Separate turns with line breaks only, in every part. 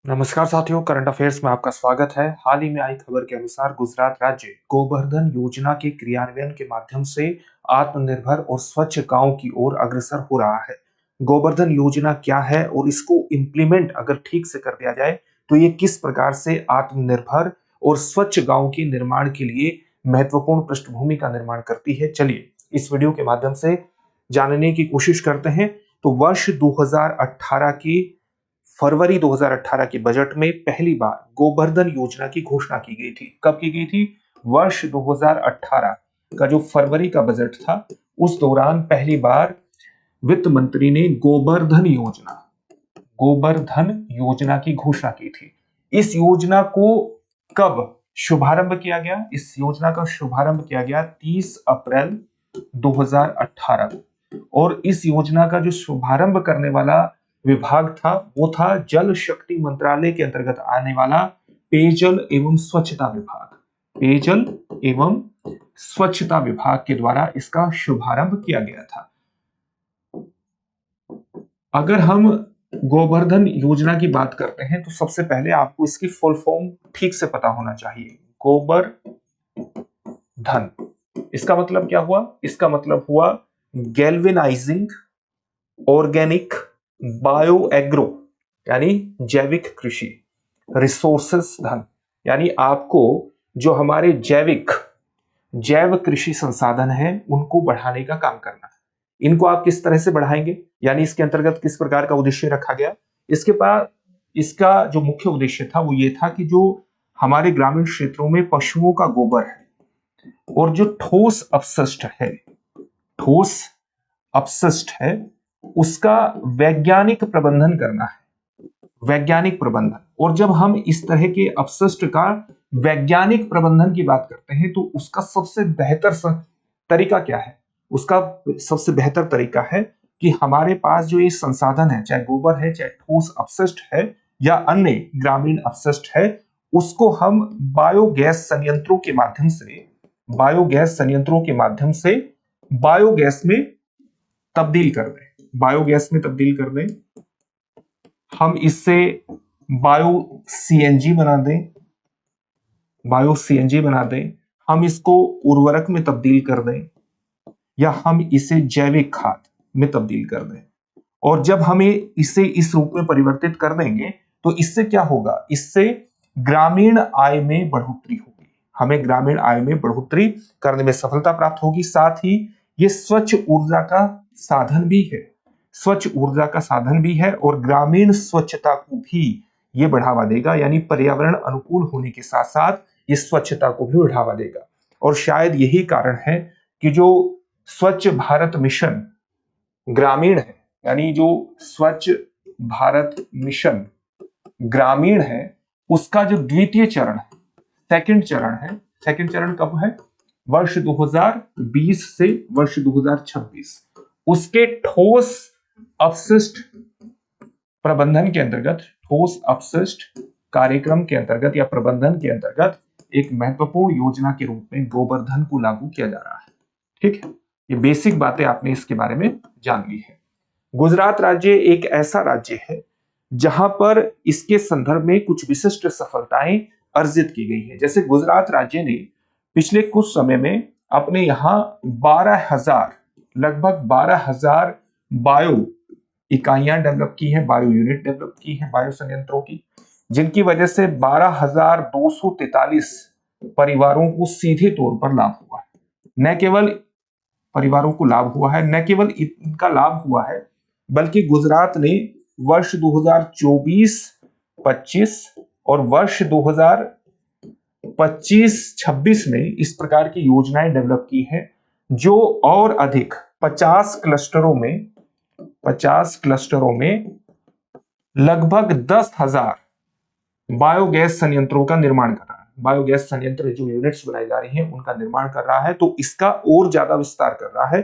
नमस्कार साथियों, current affairs में आपका स्वागत है। हाल ही में आई खबर के अनुसार गुजरात राज्य गोवर्धन योजना के क्रियान्वयन के माध्यम से आत्मनिर्भर और स्वच्छ गांव की ओर अग्रसर हो रहा है। गोवर्धन योजना क्या है और इसको इम्प्लीमेंट अगर ठीक से कर दिया जाए तो ये किस प्रकार से आत्मनिर्भर और स्वच्छ गांव के निर्माण के लिए महत्वपूर्ण पृष्ठभूमि का निर्माण करती है, चलिए इस वीडियो के माध्यम से जानने की कोशिश करते हैं। तो वर्ष 2018 की फरवरी 2018 के बजट में पहली बार गोवर्धन योजना की घोषणा की गई थी। कब की गई थी? वर्ष 2018 का जो फरवरी का बजट था उस दौरान पहली बार वित्त मंत्री ने गोवर्धन योजना की घोषणा की थी। इस योजना को कब शुभारंभ किया गया? इस योजना का शुभारंभ किया गया 30 अप्रैल 2018 और इस योजना का जो शुभारंभ करने वाला विभाग था वो था जल शक्ति मंत्रालय के अंतर्गत आने वाला पेयजल एवं स्वच्छता विभाग। पेयजल एवं स्वच्छता विभाग के द्वारा इसका शुभारंभ किया गया था। अगर हम गोवर्धन योजना की बात करते हैं तो सबसे पहले आपको इसकी फुल फॉर्म ठीक से पता होना चाहिए। गोवर्धन, इसका मतलब क्या हुआ? इसका मतलब हुआ गैल्वेनाइजिंग ऑर्गेनिक बायो एग्रो, यानी जैविक कृषि। रिसोर्सेस धन, यानी आपको जो हमारे जैव कृषि संसाधन हैं उनको बढ़ाने का काम करना है। इनको आप किस तरह से बढ़ाएंगे, यानी इसके अंतर्गत किस प्रकार का उद्देश्य रखा गया? इसके पास इसका जो मुख्य उद्देश्य था वो ये था कि जो हमारे ग्रामीण क्षेत्रों में पशुओं का गोबर है और जो ठोस अपशिष्ट है उसका वैज्ञानिक प्रबंधन करना है। वैज्ञानिक प्रबंधन, और जब हम इस तरह के अपशिष्ट का वैज्ञानिक प्रबंधन की बात करते हैं तो उसका सबसे बेहतर तरीका क्या है? उसका सबसे बेहतर तरीका है कि हमारे पास जो ये संसाधन है, चाहे गोबर है, चाहे ठोस अपशिष्ट है या अन्य ग्रामीण अपशिष्ट है, उसको हम बायोगैस संयंत्रों के माध्यम से बायोगैस में तब्दील कर दें। हम इससे बायो सीएनजी बना दें, हम इसको उर्वरक में तब्दील कर दें या हम इसे जैविक खाद में तब्दील कर दें। और जब हमें इसे इस रूप में परिवर्तित कर देंगे तो इससे क्या होगा? इससे ग्रामीण आय में बढ़ोतरी होगी। हमें ग्रामीण आय में बढ़ोतरी करने में सफलता प्राप्त होगी। साथ ही ये स्वच्छ ऊर्जा का साधन भी है और ग्रामीण स्वच्छता को भी ये बढ़ावा देगा, यानी पर्यावरण अनुकूल होने के साथ साथ ये स्वच्छता को भी बढ़ावा देगा। और शायद यही कारण है कि जो स्वच्छ भारत मिशन ग्रामीण है, यानी जो स्वच्छ भारत मिशन ग्रामीण है, उसका जो द्वितीय चरण है, सेकंड चरण कब है? वर्ष 2020 से वर्ष 2026 उसके ठोस अपशिष्ट प्रबंधन के अंतर्गत, ठोस अपशिष्ट कार्यक्रम के अंतर्गत या प्रबंधन के अंतर्गत एक महत्वपूर्ण योजना के रूप में गोवर्धन को लागू किया जा रहा है। ठीक है, ये बेसिक बातें आपने इसके बारे में जान ली है। गुजरात राज्य एक ऐसा राज्य है जहां पर इसके संदर्भ में कुछ विशिष्ट सफलताएं अर्जित की गई हैं। जैसे गुजरात राज्य ने पिछले कुछ समय में अपने यहाँ लगभग 12,000 बायो इकाइयां डेवलप की हैं, बायो यूनिट डेवलप की हैं बायो संयंत्रों की, जिनकी वजह से 12,243 परिवारों को सीधे तौर पर लाभ हुआ है। न केवल परिवारों को लाभ हुआ है, न केवल इनका लाभ हुआ है, बल्कि गुजरात ने वर्ष 2024-25 और वर्ष 2025-26 में इस प्रकार की योजनाएं डेवलप की हैं जो और अधिक 50 क्लस्टरों में लगभग 10,000 बायोगैस संयंत्रों का निर्माण कर रहा है। बायोगैस संयंत्र जो यूनिट्स बनाई जा रही हैं उनका निर्माण कर रहा है, तो इसका और ज्यादा विस्तार कर रहा है,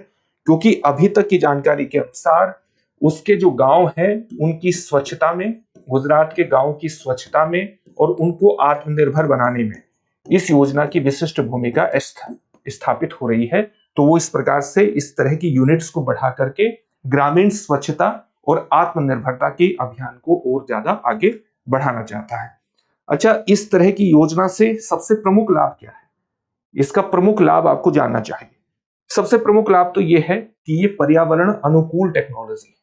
क्योंकि अभी तक की जानकारी के अनुसार उसके जो गांव हैं उनकी स्वच्छता में, गुजरात के गांव की स्वच्छता में और उनको आत्मनिर्भर बनाने में इस योजना की विशिष्ट भूमिका स्थापित हो रही है। तो वो इस प्रकार से इस तरह की यूनिट्स को बढ़ा करके ग्रामीण स्वच्छता और आत्मनिर्भरता के अभियान को और ज्यादा आगे बढ़ाना चाहता है। अच्छा, इस तरह की योजना से सबसे प्रमुख लाभ क्या है? इसका प्रमुख लाभ आपको जानना चाहिए। सबसे प्रमुख लाभ तो यह है कि ये पर्यावरण अनुकूल टेक्नोलॉजी,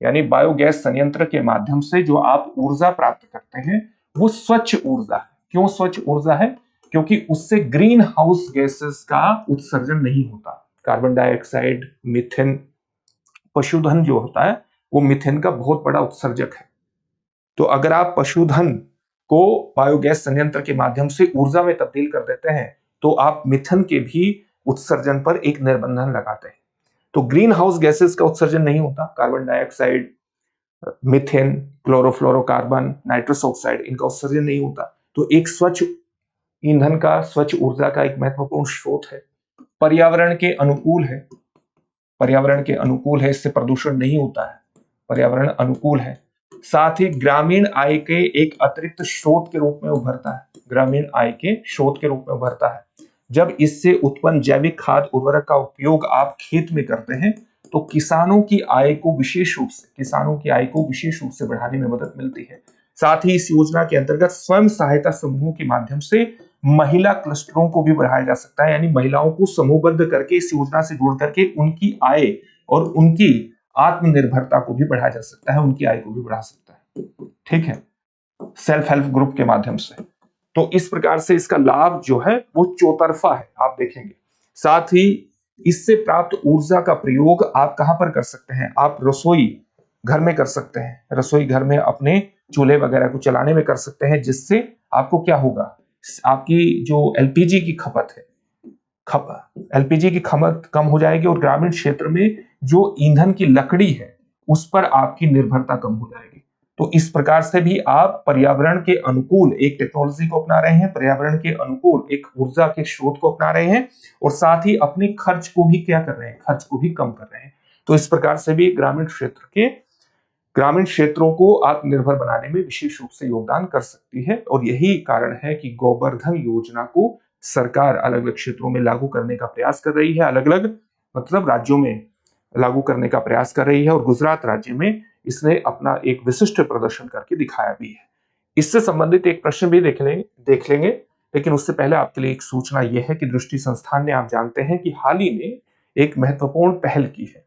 यानी बायोगैस संयंत्र के माध्यम से जो आप ऊर्जा प्राप्त करते हैं वो स्वच्छ ऊर्जा है। क्यों स्वच्छ ऊर्जा है? क्योंकि उससे ग्रीन हाउस गैसेस का उत्सर्जन नहीं होता। कार्बन डाइऑक्साइड, मीथेन, पशुधन जो होता है वो मीथेन का बहुत बड़ा उत्सर्जक है। तो अगर आप पशुधन को बायोगैस संयंत्र के माध्यम से ऊर्जा में तब्दील कर देते हैं तो आप मीथेन के भी उत्सर्जन पर एक निर्बंधन लगाते हैं। तो ग्रीन हाउस गैसेस का उत्सर्जन नहीं होता। Carbon dioxide, methane, chlorofluorocarbon, nitrous oxide, इनका उत्सर्जन नहीं होता। तो एक स्वच्छ ईंधन का, स्वच्छ ऊर्जा का एक महत्वपूर्ण स्रोत है। पर्यावरण के अनुकूल है, पर्यावरण के अनुकूल है, इससे प्रदूषण नहीं होता है, पर्यावरण अनुकूल है। साथ ही ग्रामीण आय के एक अतिरिक्त स्रोत के रूप में उभरता है, ग्रामीण आय के स्रोत के रूप में उभरता है। जब इससे उत्पन्न जैविक खाद उर्वरक का उपयोग आप खेत में करते हैं तो किसानों की आय को विशेष रूप से बढ़ाने में मदद मिलती है। साथ ही इस योजना के अंतर्गत स्वयं सहायता समूहों के माध्यम से महिला क्लस्टरों को भी बढ़ाया जा सकता है, यानी महिलाओं को समूहबद्ध करके इस योजना से जोड़ करके उनकी आय और उनकी आत्मनिर्भरता को भी बढ़ाया जा सकता है, उनकी आय को भी बढ़ा सकता है। ठीक है, सेल्फ हेल्प ग्रुप के माध्यम से। तो इस प्रकार से इसका लाभ जो है वो चौतरफा है, आप देखेंगे। साथ ही इससे प्राप्त ऊर्जा का प्रयोग आप कहां पर कर सकते हैं? आप रसोई घर में कर सकते हैं, रसोई घर में अपने चूल्हे वगैरह को चलाने में कर सकते हैं, जिससे आपको क्या होगा, आपकी जो एलपीजी की खपत है, एलपीजी की खपत कम हो जाएगी और ग्रामीण क्षेत्र में जो ईंधन की लकड़ी है उस पर आपकी निर्भरता कम हो जाएगी। तो इस प्रकार से भी आप पर्यावरण के अनुकूल एक टेक्नोलॉजी को अपना रहे हैं, पर्यावरण के अनुकूल एक ऊर्जा के स्रोत को अपना रहे हैं और साथ ही अपने खर्च को भी क्या कर रहे हैं, खर्च को भी कम कर रहे हैं। तो इस प्रकार से भी ग्रामीण क्षेत्रों को आत्मनिर्भर बनाने में विशेष रूप से योगदान कर सकती है। और यही कारण है कि गोवर्धन योजना को सरकार अलग अलग क्षेत्रों में लागू करने का प्रयास कर रही है, अलग अलग मतलब राज्यों में लागू करने का प्रयास कर रही है और गुजरात राज्य में इसने अपना एक विशिष्ट प्रदर्शन करके दिखाया भी है। इससे संबंधित एक प्रश्न भी देख लेंगे, लेकिन उससे पहले आपके लिए एक सूचना यह है कि दृष्टि संस्थान ने, आप जानते हैं कि हाल ही में एक महत्वपूर्ण पहल की है।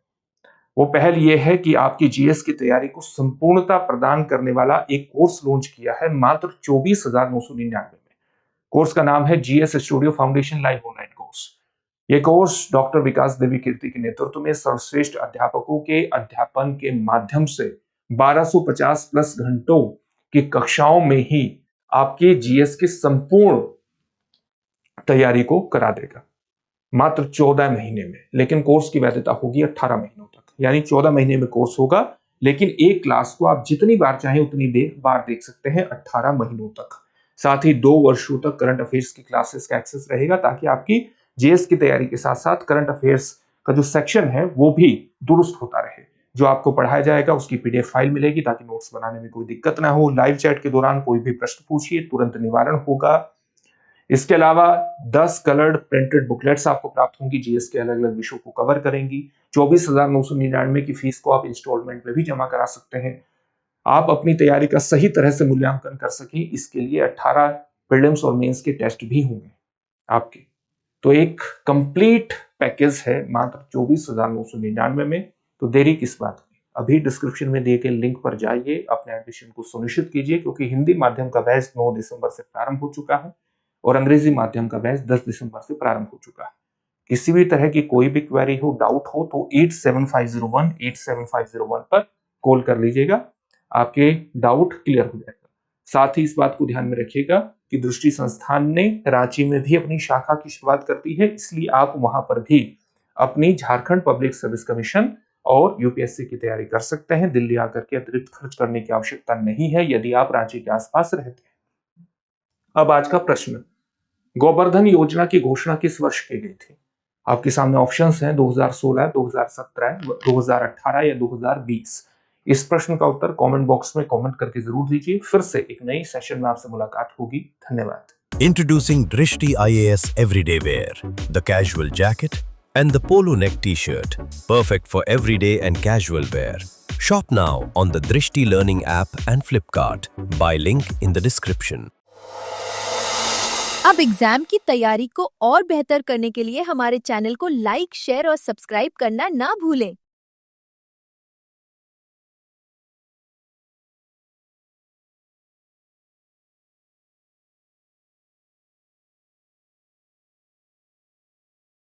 वो पहल यह है कि आपकी जीएस की तैयारी को संपूर्णता प्रदान करने वाला एक कोर्स लॉन्च किया है मात्र 24,999 में। कोर्स का नाम है GS studio foundation live online course. ये कोर्स डॉक्टर विकास देवी कीर्ति के नेतृत्व में सर्वश्रेष्ठ अध्यापकों के अध्यापन के माध्यम से 1250 प्लस घंटों की कक्षाओं में ही आपके जीएस की संपूर्ण तैयारी को करा देगा मात्र 14 महीने में। लेकिन कोर्स की वैधता होगी 18 महीनों तक, यानी 14 महीने में कोर्स होगा, लेकिन एक क्लास को आप जितनी बार चाहें उतनी बार देख सकते हैं 18 महीनों तक। साथ ही 2 वर्षों तक करंट अफेयर्स की क्लासेस का एक्सेस रहेगा, ताकि आपकी जीएस की तैयारी के साथ साथ करंट अफेयर्स का जो सेक्शन है वो भी दुरुस्त होता रहे। जो आपको पढ़ाया जाएगा उसकी पीडीएफ फाइल मिलेगी, ताकि नोट्स बनाने में कोई दिक्कत ना हो। लाइव चैट के दौरान कोई भी प्रश्न पूछिए, तुरंत निवारण होगा। इसके अलावा 10 कलर्ड प्रिंटेड बुकलेट्स आपको प्राप्त होंगी, जीएस के अलग अलग विषयों को कवर करेंगी। 24,999 की फीस को आप इंस्टॉलमेंट में भी जमा करा सकते हैं। आप अपनी तैयारी का सही तरह से मूल्यांकन कर सकें, इसके लिए 18 प्रीलिम्स और मेंस के टेस्ट भी होंगे आपके। तो एक कंप्लीट पैकेज है मात्र 24,999 में। तो देरी किस बात की, अभी डिस्क्रिप्शन में दिए गए लिंक पर जाइए, अपने एडमिशन को सुनिश्चित कीजिए, क्योंकि हिंदी माध्यम का बैच 9 दिसंबर से प्रारंभ हो चुका है और अंग्रेजी माध्यम का बैच 10 दिसंबर से प्रारंभ हो चुका है। किसी भी तरह की कोई भी क्वेरी हो, डाउट हो तो 8750187501 पर कॉल कर लीजिएगा, आपके डाउट क्लियर हो जाएगा। साथ ही इस बात को ध्यान में रखिएगा कि दृष्टि संस्थान ने रांची में भी अपनी शाखा की शुरुआत कर दी है, इसलिए आप वहां पर भी अपनी झारखंड पब्लिक सर्विस कमीशन और यूपीएससी की तैयारी कर सकते हैं। दिल्ली आकर के अतिरिक्त खर्च करने की आवश्यकता नहीं है यदि आप रांची के आसपास रहते हैं। अब आज का प्रश्न, गोवर्धन योजना की घोषणा किस वर्ष की गई थी? आपके सामने ऑप्शंस हैं 2016, 2017, 2018 या 2020। इस प्रश्न का उत्तर कमेंट बॉक्स में कमेंट करके जरूर दीजिए। फिर से एक नई सेशन में आपसे मुलाकात होगी। धन्यवाद।
Introducing Drishti IAS Everyday Wear, the casual jacket and the polo neck t-shirt, perfect for everyday and casual wear. Shop now on the Drishti Learning app and Flipkart. Buy link in the description.
अब exam की तैयारी को और बेहतर करने के लिए हमारे चैनल को लाइक, शेयर और सब्सक्राइब करना ना भूलें।